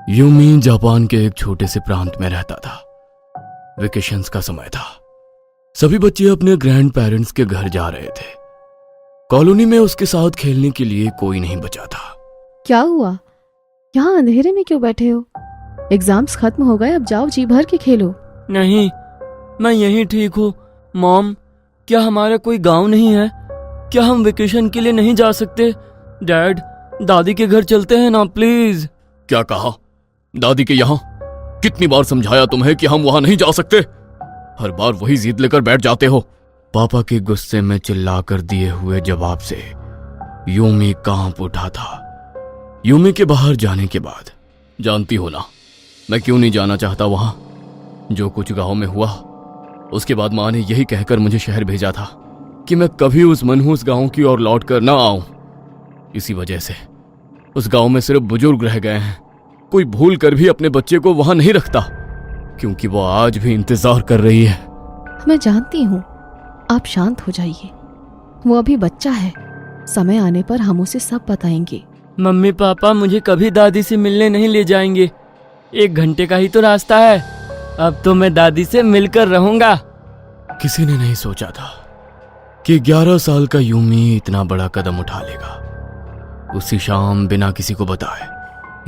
Yumi Japan के एक छोटे से प्रांत में रहता था। वेकेशंस का समय था। सभी बच्चे अपने ग्रैंड पेरेंट्स के घर जा रहे थे। कॉलोनी में उसके साथ खेलने के लिए कोई नहीं बचा था। क्या हुआ? यहाँ अंधेरे में क्यों बैठे हो? एग्जाम्स खत्म हो गए, अब जाओ जी भर के खेलो। नहीं, मैं यहीं ठीक हूँ। मॉम, क्या हमारा कोई गांव नहीं है? क्या हम वेकेशन के लिए नहीं जा सकते? डैड, दादी के घर चलते हैं ना प्लीज। क्या कहा? दादी के यहाँ? कितनी बार समझाया तुम्हें कि हम वहां नहीं जा सकते? हर बार वही जिद लेकर बैठ जाते हो। पापा के गुस्से में चिल्लाकर दिए हुए जवाब से यूमी कांप उठा था। यूमी के बाहर जाने के बाद, जानती हो ना मैं क्यों नहीं जाना चाहता वहां। जो कुछ गांव में हुआ उसके बाद माँ ने यही कहकर मुझे शहर भेजा था कि मैं कभी उस मनहूस गांव की ओर लौट कर ना आऊं। इसी वजह से उस गांव में सिर्फ बुजुर्ग रह गए हैं। कोई भूल कर भी अपने बच्चे को वहां नहीं रखता, क्योंकि वो आज भी इंतजार कर रही है। मैं जानती हूँ, आप शांत हो जाइए। वो अभी बच्चा है, समय आने पर हम उसे सब बताएंगे। मम्मी पापा मुझे कभी दादी से मिलने नहीं ले जाएंगे। 1 घंटे का ही तो रास्ता है। अब तो मैं दादी से मिलकर रहूंगा। किसी ने नहीं सोचा था कि 11 साल का यूमी इतना बड़ा कदम उठा लेगा। उसी शाम बिना किसी को बताए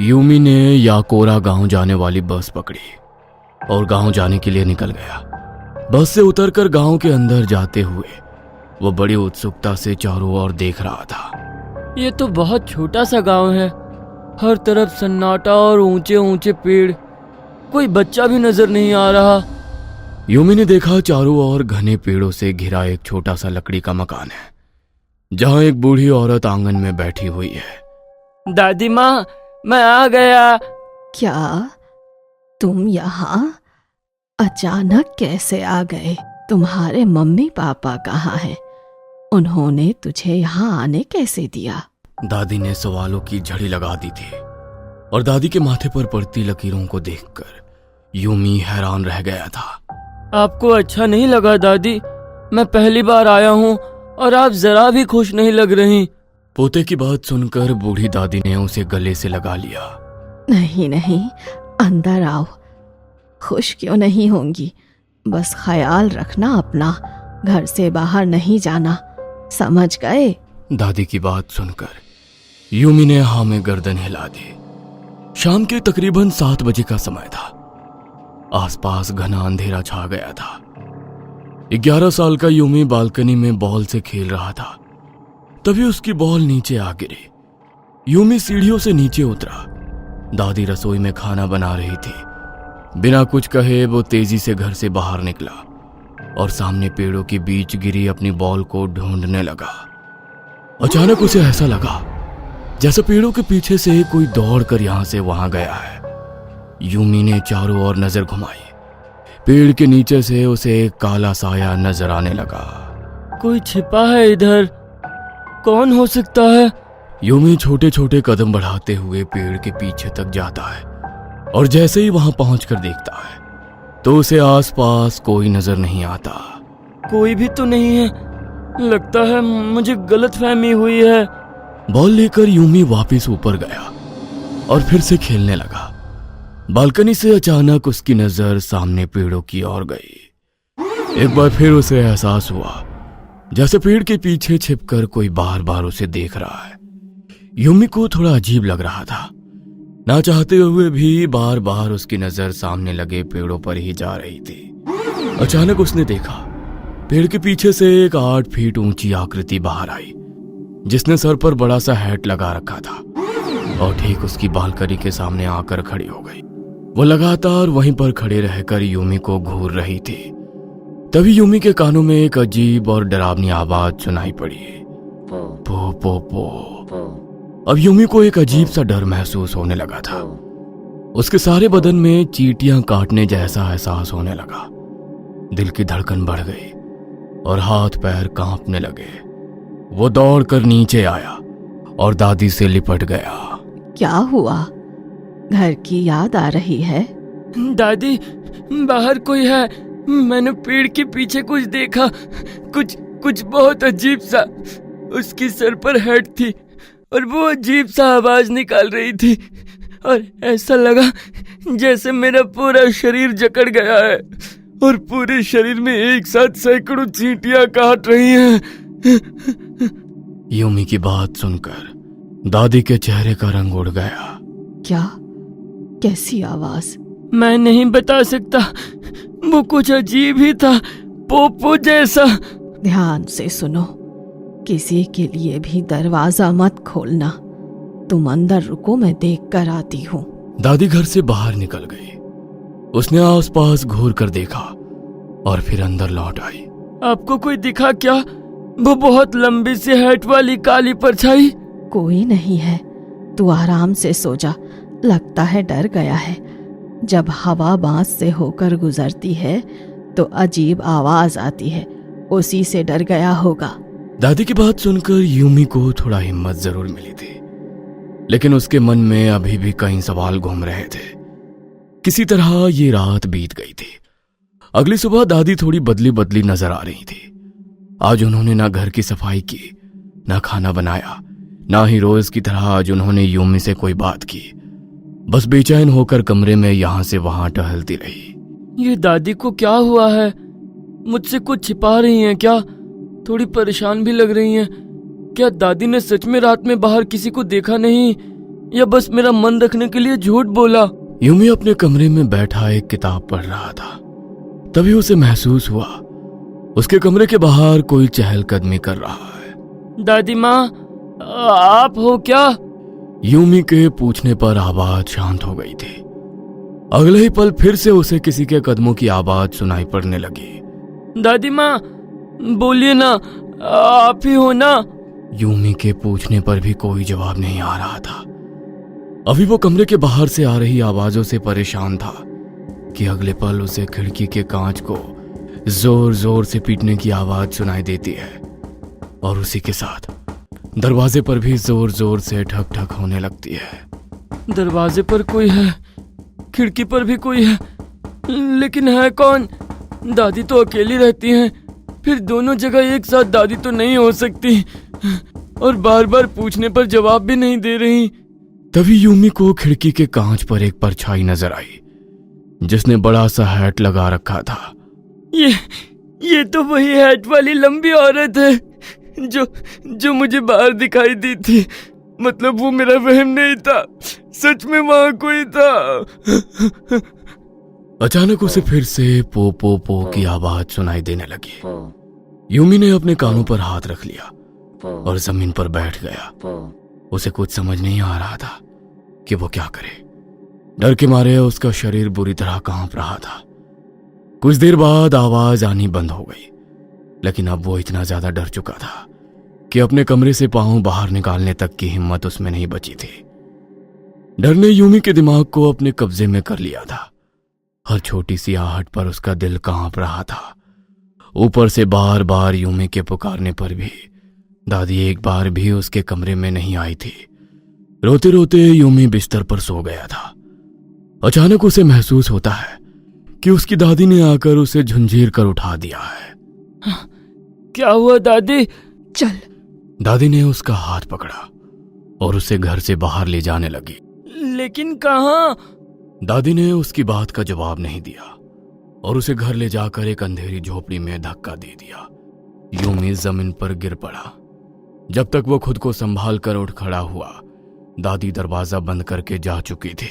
यूमी ने याकोरा गांव जाने वाली बस पकड़ी और गांव जाने के लिए निकल गया। बस से उतरकर गांव के अंदर जाते हुए वो बड़ी उत्सुकता से चारों ओर देख रहा था। ये तो बहुत छोटा सा गांव है। हर तरफ सन्नाटा और ऊंचे ऊंचे पेड़। कोई बच्चा भी नजर नहीं आ रहा। यूमी ने देखा चारों ओर घने पेड़ों से घिरा एक छोटा सा लकड़ी का मकान है, जहां एक बूढ़ी औरत आंगन में बैठी हुई है। दादी माँ, मैं आ गया। क्या तुम यहाँ अचानक कैसे आ गए? तुम्हारे मम्मी पापा कहाँ हैं? उन्होंने तुझे यहाँ आने कैसे दिया? दादी ने सवालों की झड़ी लगा दी थी और दादी के माथे पर पड़ती लकीरों को देखकर यूमी हैरान रह गया था। आपको अच्छा नहीं लगा दादी? मैं पहली बार आया हूँ और आप जरा भी खुश नहीं लग रही। पोते की बात सुनकर बूढ़ी दादी ने उसे गले से लगा लिया। नहीं नहीं, अंदर आओ। खुश क्यों नहीं होंगी? बस ख्याल रखना अपना, घर से बाहर नहीं जाना, समझ गए? दादी की बात सुनकर यूमी ने हाँ में गर्दन हिला दी। शाम के तकरीबन 7 बजे का समय था। आसपास घना अंधेरा छा गया था। 11 साल का यूमी बालकनी में बॉल से खेल रहा था। तभी उसकी बॉल नीचे आ गिरी। यूमी सीढ़ियों से नीचे उतरा। दादी रसोई में खाना बना रही थी। बिना कुछ कहे वो तेजी से घर से बाहर निकला और सामने पेड़ों के बीच गिरी अपनी बॉल को ढूंढने लगा। अचानक उसे ऐसा लगा जैसे पेड़ों के पीछे से कोई दौड़कर यहां से वहां गया है। यूमी ने चारों ओर नजर घुमाई। पेड़ के नीचे से उसे एक काला साया नजर आने लगा। कोई छिपा है इधर। कौन हो सकता है? यूमी छोटे छोटे कदम बढ़ाते हुए पेड़ के पीछे तक जाता है और जैसे ही वहां पहुंचकर देखता है तो उसे आसपास कोई नजर नहीं आता। कोई भी तो नहीं है। लगता है मुझे गलतफहमी हुई है। बॉल लेकर यूमी वापस ऊपर गया और फिर से खेलने लगा। बालकनी से अचानक उसकी नजर सामने पेड़ों की ओर गई। एक बार फिर उसे एहसास हुआ जैसे पेड़ के पीछे छिपकर कोई बार बार उसे देख रहा है। यूमी को थोड़ा अजीब लग रहा था। ना चाहते हुए भी बार बार उसकी नजर सामने लगे पेड़ों पर ही जा रही थी। अचानक उसने देखा पेड़ के पीछे से एक 8 फीट ऊंची आकृति बाहर आई, जिसने सर पर बड़ा सा हैट लगा रखा था और ठीक उसकी बालकनी के सामने आकर खड़ी हो गई। वो लगातार वहीं पर खड़े रहकर यूमी को घूर रही थी। तभी यूमी के कानों में एक अजीब और डरावनी आवाज सुनाई पड़ी। पो पो पो। अब यूमी को एक अजीब सा डर महसूस होने लगा था। उसके सारे बदन में चींटियां काटने जैसा एहसास होने लगा। दिल की धड़कन बढ़ गई और हाथ पैर कांपने लगे। वो दौड़कर नीचे आया और दादी से लिपट गया। क्या हुआ? घर की याद आ रही है? दादी, बाहर कोई है। मैंने पेड़ के पीछे कुछ देखा। कुछ बहुत अजीब सा। उसकी सर पर हेड थी और वो अजीब सा आवाज निकाल रही थी। और ऐसा लगा जैसे मेरा पूरा शरीर जकड़ गया है और पूरे शरीर में एक साथ सैकड़ों चींटियां काट रही हैं। यूमी की बात सुनकर दादी के चेहरे का रंग उड़ गया। क्या? कैसी आवाज? मैं नहीं बता सकता, वो कुछ अजीब ही था, पोपो जैसा। ध्यान से सुनो, किसी के लिए भी दरवाजा मत खोलना। तुम अंदर रुको, मैं देख कर आती हूँ। दादी घर से बाहर निकल गई। उसने आसपास घूर कर देखा और फिर अंदर लौट आई। आपको कोई दिखा क्या? वो बहुत लंबी सी हैट वाली काली परछाई। कोई नहीं है, तू आराम से सो जा। लगता है डर गया है। जब हवा बांस से होकर गुजरती है तो अजीब आवाज आती है, उसी से डर गया होगा। दादी की बात सुनकर यूमी को थोड़ा हिम्मत जरूर मिली थी, लेकिन उसके मन में अभी भी कई सवाल घूम रहे थे। किसी तरह ये रात बीत गई थी। अगली सुबह दादी थोड़ी बदली बदली नजर आ रही थी। आज उन्होंने ना घर की सफाई की, ना खाना बनाया, ना ही रोज की तरह आज उन्होंने यूमी से कोई बात की। बस बेचैन होकर कमरे में यहां से वहां टहलती रही। ये दादी को क्या हुआ है? मुझसे कुछ छिपा रही हैं क्या? थोड़ी परेशान भी लग रही हैं। क्या दादी ने सच में रात में बाहर किसी को देखा नहीं, या बस मेरा मन रखने के लिए झूठ बोला? यूमी अपने कमरे में बैठा एक किताब पढ़ रहा था। तभी उसे महसूस हुआ उसके कमरे के बाहर कोई चहलकदमी कर रहा है। दादी माँ, आप हो क्या? यूमी के पूछने पर आवाज शांत हो गई थी। अगले ही पल फिर से उसे किसी के कदमों की आवाज सुनाई पड़ने लगी। दादी माँ, बोलिए ना, आप ही हो ना? यूमी के पूछने पर भी कोई जवाब नहीं आ रहा था। अभी वो कमरे के बाहर से आ रही आवाजों से परेशान था कि अगले पल उसे खिड़की के कांच को जोर जोर से पीटने की आवाज सुनाई देती है और उसी के साथ दरवाजे पर भी जोर जोर से ठक ठक होने लगती है। दरवाजे पर कोई है, खिड़की पर भी कोई है, लेकिन है कौन? दादी तो अकेली रहती हैं, फिर दोनों जगह एक साथ दादी तो नहीं हो सकती, और बार बार पूछने पर जवाब भी नहीं दे रही। तभी यूमी को खिड़की के कांच पर एक परछाई नजर आई जिसने बड़ा सा हैट लगा रखा था। ये तो वही हैट वाली लंबी औरत है जो मुझे बाहर दिखाई दी थी। मतलब वो मेरा वहम नहीं था, सच में वहां कोई था। अचानक उसे फिर से पो पो पो की आवाज सुनाई देने लगी। यूमी ने अपने कानों पर हाथ रख लिया और जमीन पर बैठ गया। उसे कुछ समझ नहीं आ रहा था कि वो क्या करे। डर के मारे उसका शरीर बुरी तरह कांप रहा था। कुछ देर बाद आवाज आनी बंद हो गई, लेकिन अब वो इतना ज्यादा डर चुका था कि अपने कमरे से पांव बाहर निकालने तक की हिम्मत उसमें नहीं बची थी। डर ने यूमी के दिमाग को अपने कब्जे में कर लिया था। हर छोटी सी आहट पर उसका दिल कांप रहा था। ऊपर से बार बार यूमी के पुकारने पर भी दादी एक बार भी उसके कमरे में नहीं आई थी। रोते रोते यूमी बिस्तर पर सो गया था। अचानक उसे महसूस होता है कि उसकी दादी ने आकर उसे झुंझीर कर उठा दिया है। क्या हुआ दादी? चल। दादी ने उसका हाथ पकड़ा और उसे घर से बाहर ले जाने लगी। लेकिन कहाँ? दादी ने उसकी बात का जवाब नहीं दिया और उसे घर ले जाकर एक अंधेरी झोपड़ी में धक्का दे दिया। यूमी जमीन पर गिर पड़ा। जब तक वो खुद को संभाल कर उठ खड़ा हुआ, दादी दरवाजा बंद करके जा चुकी थी।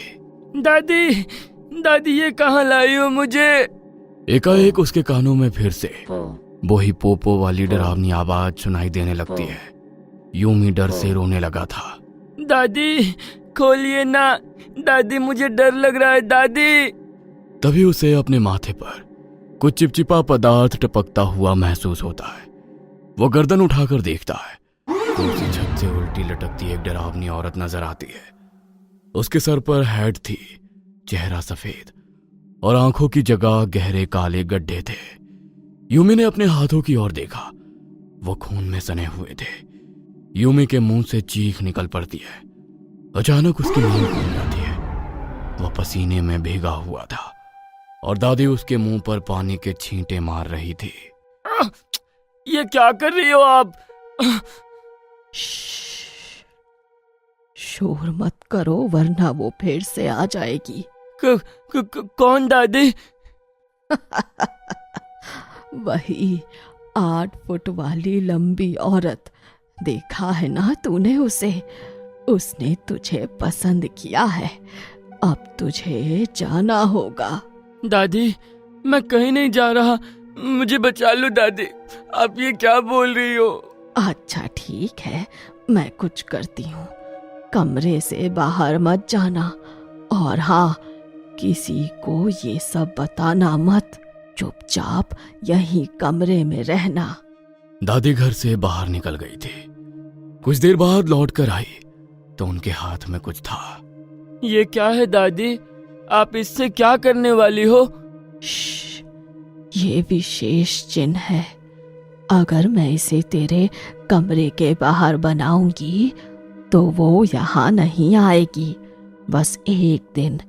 दादी ये कहाँ लाई हो मुझे? एकाएक उसके कानों में फिर से वही पोपो वाली डरावनी आवाज सुनाई देने लगती है। यूमी डर से रोने लगा था। दादी खोलिए ना, दादी मुझे डर लग रहा है दादी। तभी उसे अपने माथे पर कुछ चिपचिपा पदार्थ टपकता हुआ महसूस होता है। वो गर्दन उठाकर देखता है तो उसी छत से उल्टी लटकती एक डरावनी औरत नजर आती है। उसके सर पर हैट थी, चेहरा सफेद और आंखों की जगह गहरे काले गड्ढे थे। यूमी ने अपने हाथों की ओर देखा, वो खून में सने हुए थे। यूमी के मुंह से चीख निकल पड़ती है। अचानक उसकी नींद खुल जाती है। वह पसीने में भीगा हुआ था और दादी उसके मुंह पर पानी के छींटे मार रही थी। ये क्या कर रही हो आप? शोर मत करो वरना वो फिर से आ जाएगी। कौन दादी? वही 8 फुट वाली लंबी औरत, देखा है ना तूने उसे? उसने तुझे पसंद किया है। अब तुझे जाना होगा। दादी, मैं कहीं नहीं जा रहा, मुझे बचा लो दादी। आप ये क्या बोल रही हो? अच्छा ठीक है, मैं कुछ करती हूँ। कमरे से बाहर मत जाना, और हाँ, किसी को ये सब बताना मत। चुपचाप यहीं कमरे में रहना। दादी घर से बाहर निकल गई थी। कुछ देर बाद लौट कर आई तो उनके हाथ में कुछ था। ये क्या है दादी? आप इससे क्या करने वाली हो? श्श, ये विशेष चिन्ह है। अगर मैं इसे तेरे कमरे के बाहर बनाऊंगी तो वो यहाँ नहीं आएगी। बस एक दिन,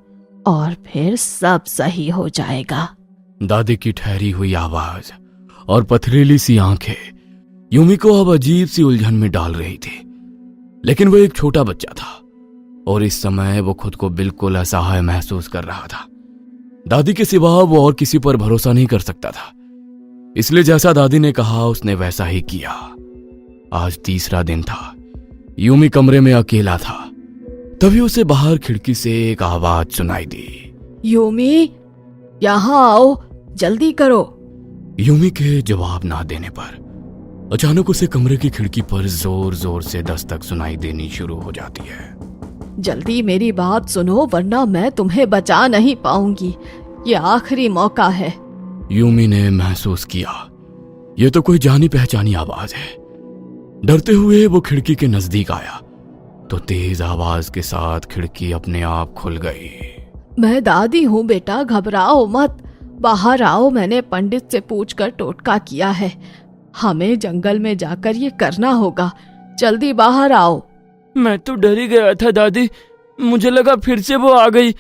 और फिर सब सही हो जाएगा। दादी की ठहरी हुई आवाज और पथरीली सी आंखें यूमी को अब अजीब सी उलझन में डाल रही थी। लेकिन वो एक छोटा बच्चा था और इस समय वो खुद को बिल्कुल असहाय महसूस कर रहा था। दादी के सिवा वो और किसी पर भरोसा नहीं कर सकता था, इसलिए जैसा दादी ने कहा उसने वैसा ही किया। आज तीसरा दिन था। यूमी कमरे में अकेला था। तभी उसे बाहर खिड़की से एक आवाज सुनाई दी। यूमी, यहाँ आओ, जल्दी करो। यूमी के जवाब ना देने पर अचानक उसे कमरे की खिड़की पर जोर जोर से दस्तक सुनाई देनी शुरू हो जाती है। जल्दी मेरी बात सुनो वरना मैं तुम्हें बचा नहीं पाऊंगी। ये आखिरी मौका है। यूमी ने महसूस किया ये तो कोई जानी पहचानी आवाज है। डरते हुए वो खिड़की के नजदीक आया तो तेज आवाज के साथ खिड़की अपने आप खुल गई। मैं दादी हूँ बेटा, घबराओ मत। बाहर आओ, मैंने पंडित से पूछकर टोटका किया है। हमें जंगल में जाकर ये करना होगा। जल्दी बाहर आओ। मैं तो डर ही गया था दादी, मुझे लगा फिर से वो आ गई।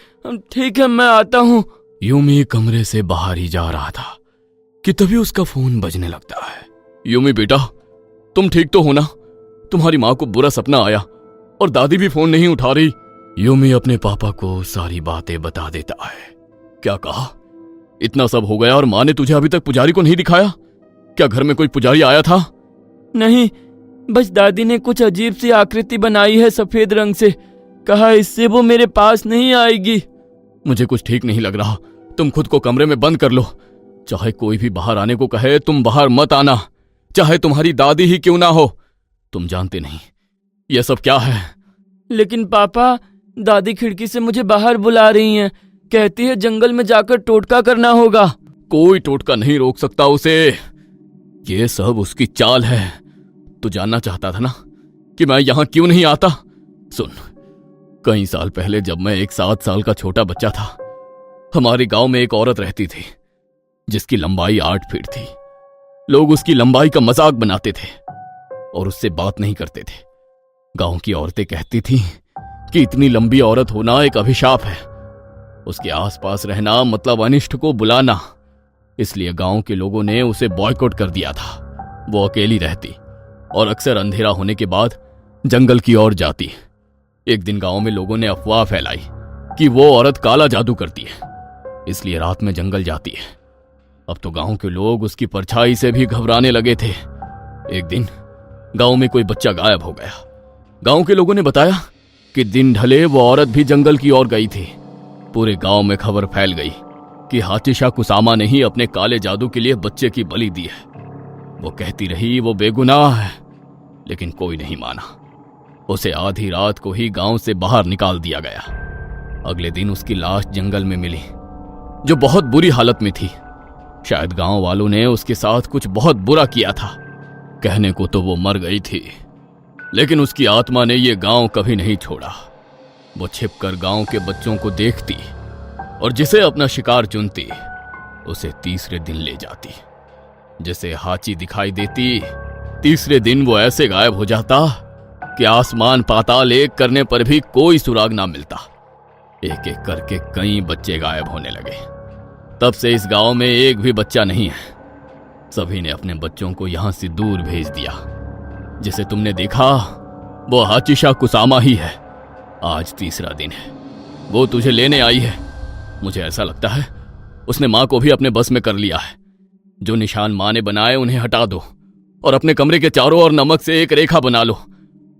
ठीक है, मैं आता हूँ। यूमी कमरे से बाहर ही जा रहा था कि तभी उसका फोन बजने लगता है। यूमी बेटा, तुम ठीक तो हो ना? तुम्हारी माँ को बुरा सपना आया और दादी भी फोन नहीं उठा रही। यूमी अपने पापा को सारी बातें बता देता है। क्या कहा? इतना सब हो गया और माँ ने तुझे अभी तक पुजारी को नहीं दिखाया? क्या घर में कोई पुजारी आया था? नहीं, बस दादी ने कुछ अजीब सी आकृति बनाई है सफेद रंग से। कहा इससे वो मेरे पास नहीं आएगी। मुझे कुछ ठीक नहीं लग रहा। तुम खुद को कमरे में बंद कर लो। चाहे कोई भी बाहर आने को कहे, तुम बाहर मत आना, चाहे तुम्हारी दादी ही क्यों ना हो। तुम जानते नहीं यह सब क्या है। लेकिन पापा, दादी खिड़की से मुझे बाहर बुला रही हैं। कहती है जंगल में जाकर टोटका करना होगा। कोई टोटका नहीं रोक सकता उसे। ये सब उसकी चाल है। तू जानना चाहता था ना कि मैं यहां क्यों नहीं आता? सुन, कई साल पहले जब मैं एक 7 साल का छोटा बच्चा था, हमारे गांव में एक औरत रहती थी जिसकी लंबाई 8 फीट थी। लोग उसकी लंबाई का मजाक बनाते थे और उससे बात नहीं करते थे। गांव की औरतें कहती थीं कि इतनी लंबी औरत होना एक अभिशाप है। उसके आसपास रहना मतलब अनिष्ट को बुलाना। इसलिए गांव के लोगों ने उसे बॉयकॉट कर दिया था। वो अकेली रहती और अक्सर अंधेरा होने के बाद जंगल की ओर जाती। एक दिन गांव में लोगों ने अफवाह फैलाई कि वो औरत काला जादू करती है, इसलिए रात में जंगल जाती है। अब तो गांव के लोग उसकी परछाई से भी घबराने लगे थे। एक दिन गांव में कोई बच्चा गायब हो गया। गांव के लोगों ने बताया कि दिन ढले वो औरत भी जंगल की ओर गई थी। पूरे गांव में खबर फैल गई कि हातिशा कुसामा ने ही अपने काले जादू के लिए बच्चे की बलि दी है। वो कहती रही वो बेगुनाह है, लेकिन कोई नहीं माना। उसे आधी रात को ही गांव से बाहर निकाल दिया गया। अगले दिन उसकी लाश जंगल में मिली, जो बहुत बुरी हालत में थी। शायद गांव वालों ने उसके साथ कुछ बहुत बुरा किया था। कहने को तो वो मर गई थी, लेकिन उसकी आत्मा ने ये गांव कभी नहीं छोड़ा। वो छिपकर गांव के बच्चों को देखती और जिसे अपना शिकार चुनती उसे तीसरे दिन ले जाती। जिसे हाची दिखाई देती, तीसरे दिन वो ऐसे गायब हो जाता कि आसमान पाताल एक करने पर भी कोई सुराग ना मिलता। एक एक करके कई बच्चे गायब होने लगे। तब से इस गांव में एक भी बच्चा नहीं है। सभी ने अपने बच्चों को यहां से दूर भेज दिया। जिसे तुमने देखा वो हाचिशा कुसामा ही है। आज तीसरा दिन है, वो तुझे लेने आई है। मुझे ऐसा लगता है उसने माँ को भी अपने बस में कर लिया है। जो निशान माँ ने बनाए उन्हें हटा दो और अपने कमरे के चारों ओर नमक से एक रेखा बना लो।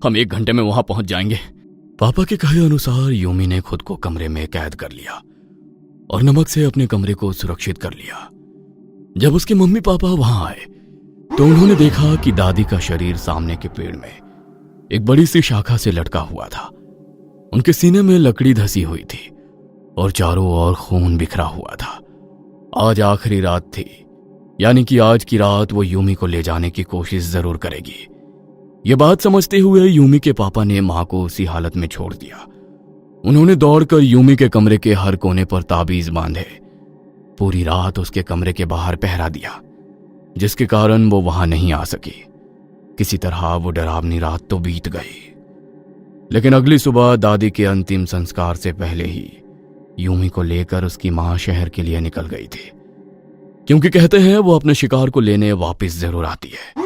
हम 1 घंटे में वहां पहुंच जाएंगे। पापा के कहे अनुसार यूमी ने खुद को कमरे में कैद कर लिया और नमक से अपने कमरे को सुरक्षित कर लिया। जब उसके मम्मी पापा वहां आए तो उन्होंने देखा कि दादी का शरीर सामने के पेड़ में एक बड़ी सी शाखा से लटका हुआ था। उनके सीने में लकड़ी धसी हुई थी और चारों ओर खून बिखरा हुआ था। आज आखिरी रात थी, यानी कि आज की रात वो यूमी को ले जाने की कोशिश जरूर करेगी। ये बात समझते हुए यूमी के पापा ने मां को उसी हालत में छोड़ दिया। उन्होंने दौड़कर यूमी के कमरे के हर कोने पर ताबीज बांधे। पूरी रात उसके कमरे के बाहर पहरा दिया, जिसके कारण वो वहां नहीं आ सकी। किसी तरह वो डरावनी रात तो बीत गई, लेकिन अगली सुबह दादी के अंतिम संस्कार से पहले ही यूमी को लेकर उसकी मां शहर के लिए निकल गई थी, क्योंकि कहते हैं वो अपने शिकार को लेने वापस जरूर आती है।